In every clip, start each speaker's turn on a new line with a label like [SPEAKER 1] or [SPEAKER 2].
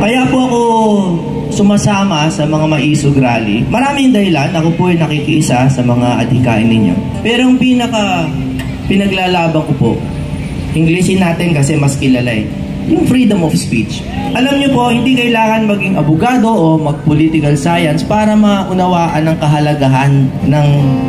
[SPEAKER 1] Kaya po ako sumasama sa mga maisog rally. Maraming dahilan, ako po ay nakikiisa sa mga adhikain ninyo. Pero ang pinaglalaban ko po, Englishin natin kasi mas kilala yung freedom of speech. Alam niyo po, hindi kailangan maging abogado o mag-political science para maunawaan ang kahalagahan ng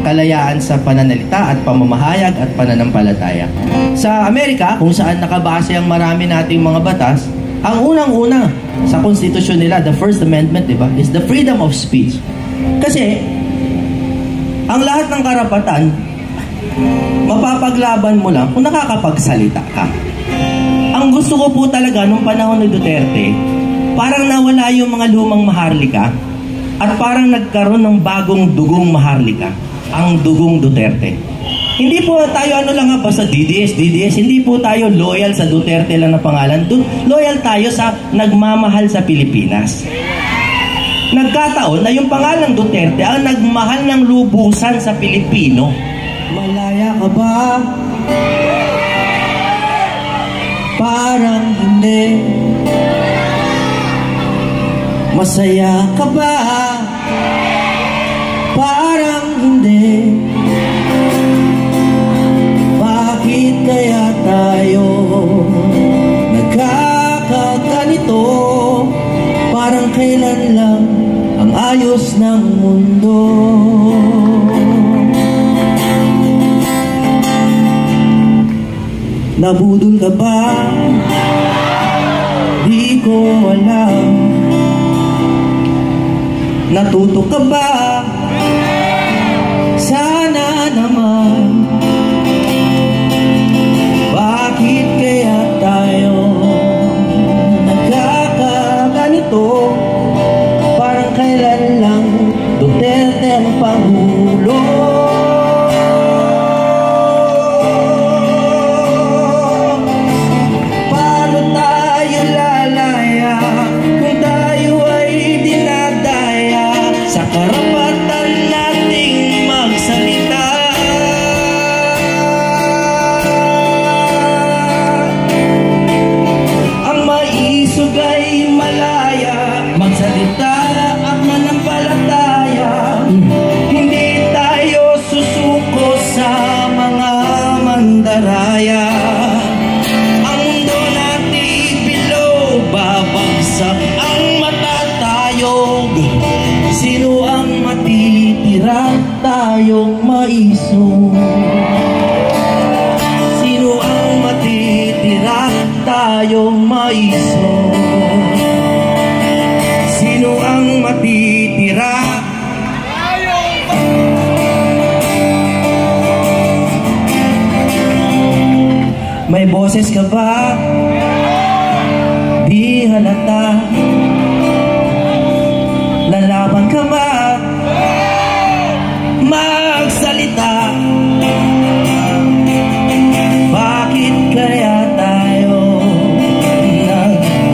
[SPEAKER 1] kalayaan sa pananalita at pamamahayag at pananampalataya. Sa Amerika, kung saan nakabase ang marami nating mga batas, ang unang-una sa konstitusyon nila, the First Amendment, diba, is the freedom of speech. Kasi, ang lahat ng karapatan, mapapaglaban mo lang kung nakakapagsalita ka. Ang gusto ko po talaga nung panahon ni Duterte, parang nawala yung mga lumang Maharlika at parang nagkaroon ng bagong dugong Maharlika, ang dugong Duterte. Hindi po tayo basta DDS, hindi po tayo loyal sa Duterte lang na pangalan. Loyal tayo sa nagmamahal sa Pilipinas. Nagkataon na yung pangalang Duterte ang nagmahal ng lubusan sa Pilipino. Malaya ka ba? Parang hindi. Masaya ka ba? Parang hindi. Bakit kaya tayo nagkakaganito? Parang kailan lang ang ayos ng mundo. Nabudol ka ba? Di ko alam. Natuto ka ba? Sana naman. Bakit kaya tayo nagkakaganito? Parang kailan lang Duterte ang Pangulo. Sino ang matitira tayong maisog? Sino ang matitira tayong maisog? Sino ang matitira? May boses ka ba? Di halata. Lalaban ka ba? Magsalita. Bakit kaya tayo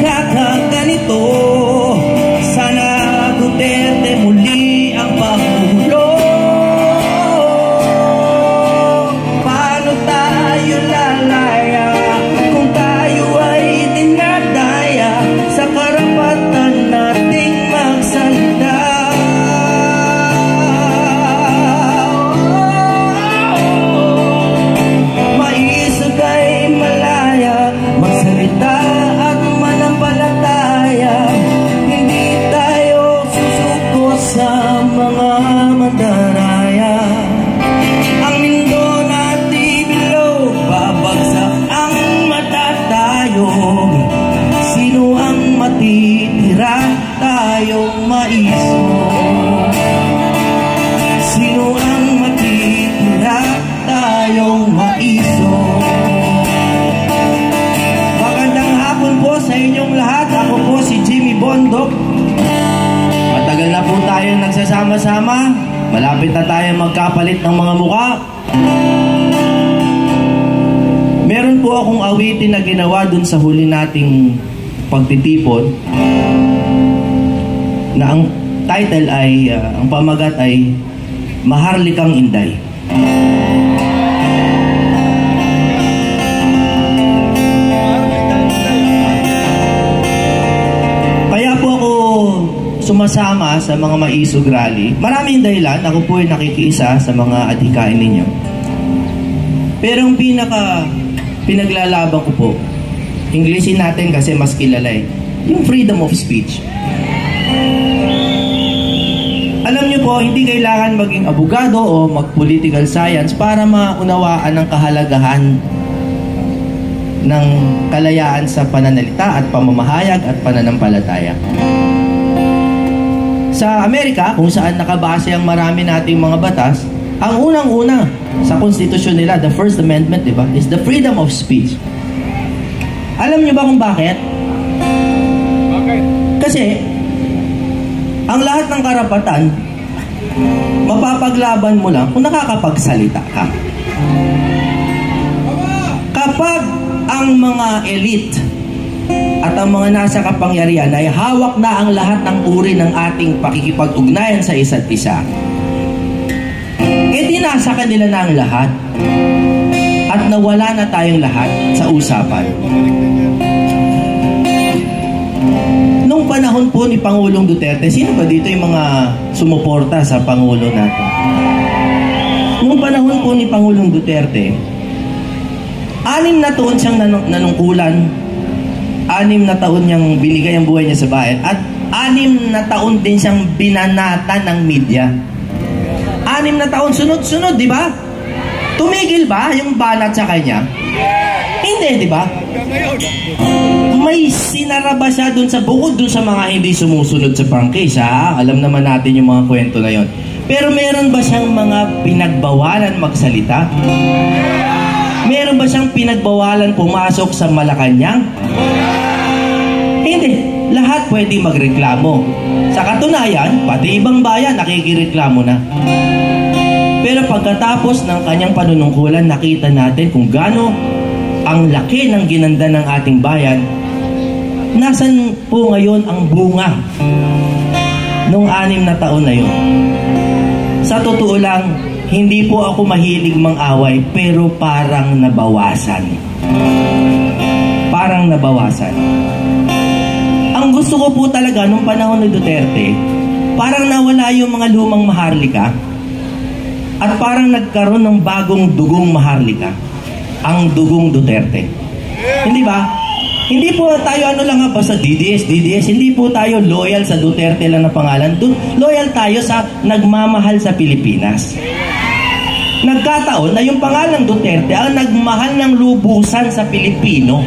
[SPEAKER 1] nagkakaganito? Sana Duterte muli ang Pangulo. Paano tayo lalaya kung tayo ay dinadaya sa karapatan nating magsalita? Maisog ay malaya, magsalita at manampalataya. Hindi tayo susuko sa mga mandaraya. Ang mundo natin bilog, babagsak ang matatayog. Sino ang matitira tayong maisog? Sino ang matitira tayong maisog? Magandang hapon po sa inyong lahat. Ako po si Jimmy Bondok. Matagal na po tayong nagsasama-sama. Malapit na tayo magkapalit ng mga mukha. Meron po akong awitin na ginawa dun sa huli nating pagtitipon na ang title ay, ang pamagat ay Maharlikang Inday. sumasama sa mga maisog rally. Maraming dahilan, ako po ay nakikiisa sa mga adhikain ninyo. Pero ang pinaglalaban ko po, Englishin natin kasi mas kilala yung freedom of speech. Alam niyo po, hindi kailangan maging abogado o mag-political science para maunawaan ang kahalagahan ng kalayaan sa pananalita at pamamahayag at pananampalataya. Sa Amerika, kung saan nakabase ang marami nating mga batas, ang unang-una sa konstitusyon nila, the First Amendment, diba, is the freedom of speech. Alam niyo ba kung bakit? Kasi, ang lahat ng karapatan, mapapaglaban mo lang kung nakakapagsalita ka. Kapag ang mga elite at ang mga nasa kapangyarihan ay hawak na ang lahat ng uri ng ating pakikipag-ugnayan sa isa't isa, nasa kanila na ang lahat at nawala na tayong lahat sa usapan. Nung panahon po ni Pangulong Duterte, sino ba dito yung mga sumuporta sa Pangulo natin? Nung panahon po ni Pangulong Duterte, 6 na taon siyang nanungkulan, 6 na taon niyang binigay ang buhay niya sa bayan, at 6 na taon din siyang binanata ng media. 6 na taon, sunod-sunod, di ba? Tumigil ba yung banat sa kanya? Hindi, di ba? May sinara ba siya dun sa bukod dun sa mga hindi sumusunod sa prangkisa? Alam naman natin yung mga kwento na yon. Pero meron ba siyang mga pinagbawalan magsalita? Meron ba siyang pinagbawalan pumasok sa Malacanang? Hindi. Lahat pwede magreklamo. Sa katunayan, pati ibang bayan nakikireklamo na. Pero pagkatapos ng kanyang panunungkulan, nakita natin kung gaano ang laki ng ginanda ng ating bayan. Nasaan po ngayon ang bunga nung 6 na taon na yun? Sa totoo lang, hindi po ako mahilig mang-away, pero parang nabawasan. Parang nabawasan. Ang gusto ko po talaga nung panahon ni Duterte, parang nawala yung mga lumang maharlika at parang nagkaroon ng bagong dugong maharlika, ang dugong Duterte. Hindi ba? Hindi po tayo basta DDS, hindi po tayo loyal sa Duterte lang na pangalan. Loyal tayo sa nagmamahal sa Pilipinas. Nagkataon na yung pangalan Duterte ang nagmahal ng lubusan sa Pilipino.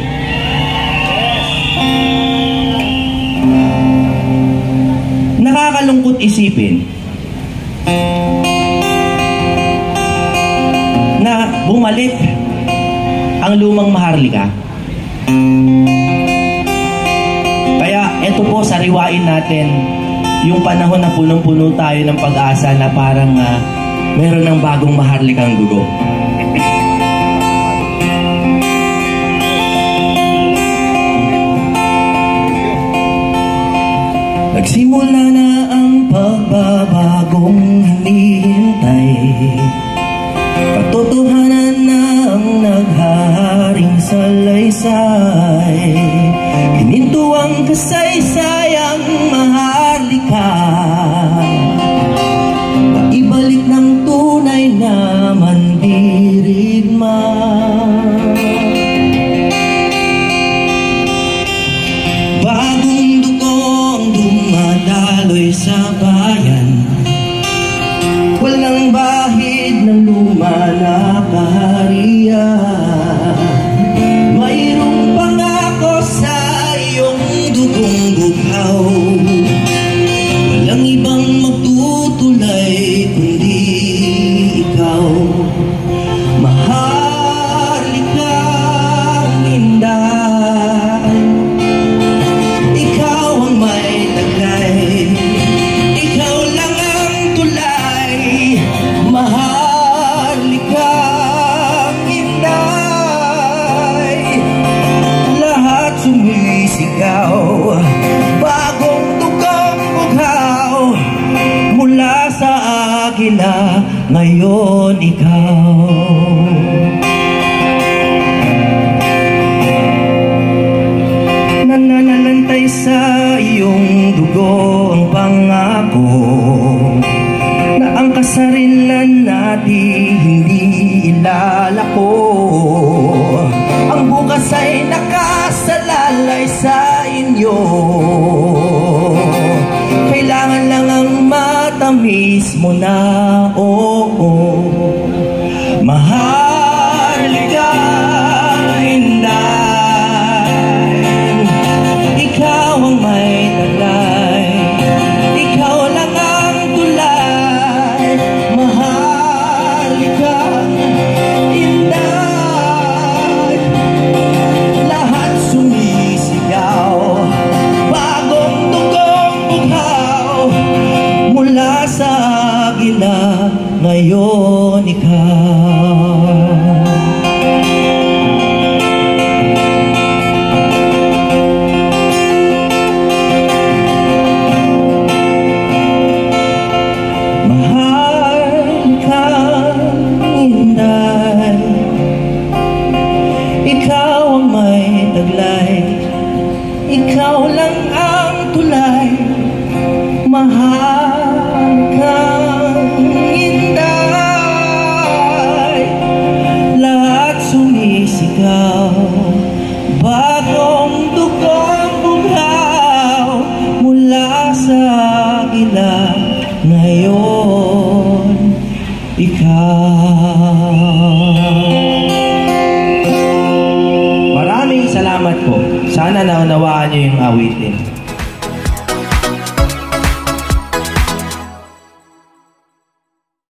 [SPEAKER 1] Nakakalungkot isipin na bumalik ang lumang maharlika. Kaya eto po, sariwain natin yung panahon na punong-puno tayo ng pag-asa na parang meron ng bagong maharlikang dugo. Nagsimula na ang pagbabagong hinihintay, katotohanan na ang naghaharing salaysay. Hininto ang kasaysayang maharlika, maibalik ng tunay na mandirigma. Bagong dugong dumadaloy sa bayan, walang bahid ng luma na kaharian. Mayroong pangako sa iyong dugong bughaw, walang ibang magtutulay kundi ikaw. Maharlika inday, ikaw ang may tagay, ikaw lang ang tulay. Maharlika inday, lahat sumisigaw, bagong dugang bughaw. Mula sa agila, ngayon ikaw. Nananalantay sa iyong dugo ang dati hindi ilalako. Ang bukas ay nakasalalay sa inyo. Kailangan lang ang matamis mo na, oo. Maharlika, Inday, ikaw ang may taglay, ikaw lang ang tulay. Maharlika, Inday, lahat sumisigaw, bagong dugong bughaw, mula sa agila, ngayon ikaw. Mahal ka, Inday, ikaw ang may taglay, ikaw lang ang tulay. Mahal ka, Inday, lahat sumisigaw, bagong dugong bughaw, mula sa agila, ngayon ikaw. Maraming salamat po. Sana naunawaan niyo yung awitin.